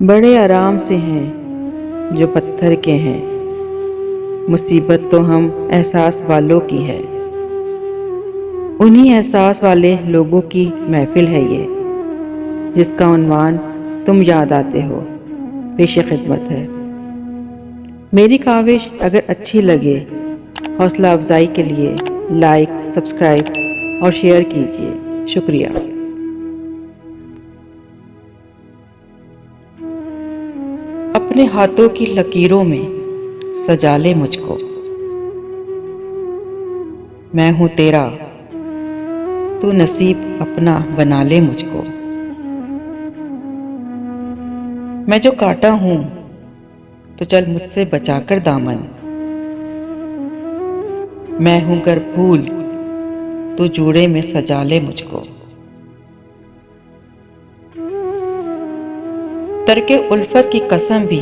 बड़े आराम से हैं जो पत्थर के हैं। मुसीबत तो हम एहसास वालों की है। उन्हीं एहसास वाले लोगों की महफिल है ये, जिसका उन्वान तुम याद आते हो। पेश खिदमत है। मेरी काविश अगर अच्छी लगे, हौसला अफजाई के लिए लाइक, सब्सक्राइब और शेयर कीजिए। शुक्रिया। अपने हाथों की लकीरों में सजा ले मुझको। मैं हूं तेरा, तू नसीब अपना बना ले मुझको। मैं जो काटा हूं तो चल मुझसे बचाकर दामन। मैं हूं गर फूल, तू जूड़े में सजा ले मुझको। तरके उल्फत की कसम भी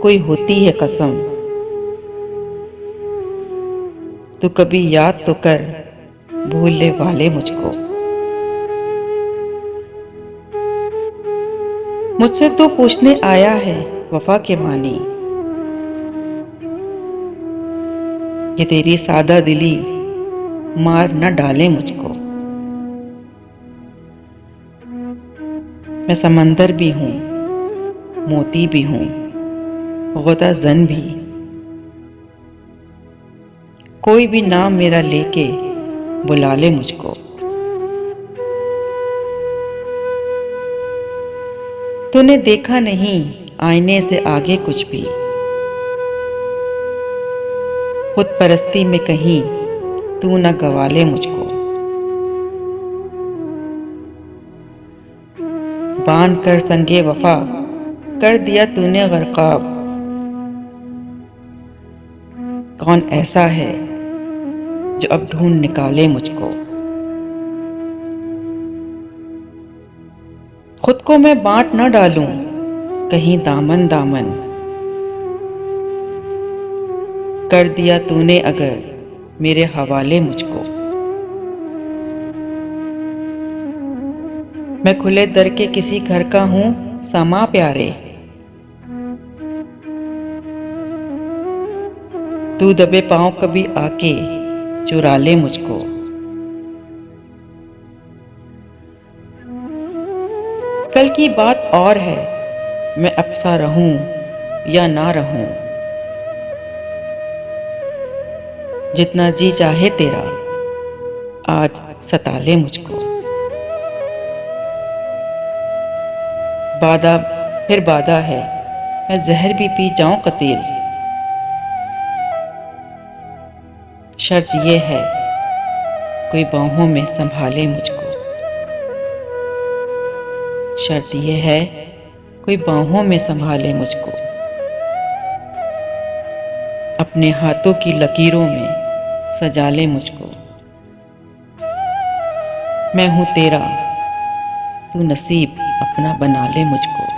कोई होती है कसम। तू कभी याद तो कर भूलने वाले मुझको। मुझसे तो पूछने आया है वफा के मानी, ये तेरी सादा दिली मार न डाले मुझको। मैं समंदर भी हूं, मोती भी हूं, गोता जन भी। कोई भी नाम मेरा लेके बुला ले मुझको। तूने देखा नहीं आईने से आगे कुछ भी। खुद परस्ती में कहीं तू न गवा ले मुझको। बांध कर संगे वफा कर दिया तूने गरकाब। कौन ऐसा है जो अब ढूंढ निकाले मुझको। खुद को मैं बांट न डालूं कहीं दामन दामन। कर दिया तूने अगर मेरे हवाले मुझको। मैं खुले दर के किसी घर का हूं समा प्यारे। तू दबे पांव कभी आके चुरा ले मुझको। कल की बात और है, मैं अब सा रहूं या ना रहूं। जितना जी चाहे तेरा आज सता ले मुझको। वादा फिर वादा है, मैं जहर भी पी जाऊं कतील। शर्त ये है कोई बाहों में संभाले मुझको। शर्त ये है कोई बाहों में संभाले मुझको। अपने हाथों की लकीरों में सजा ले मुझको। मैं हूं तेरा, तू नसीब अपना बना ले मुझको।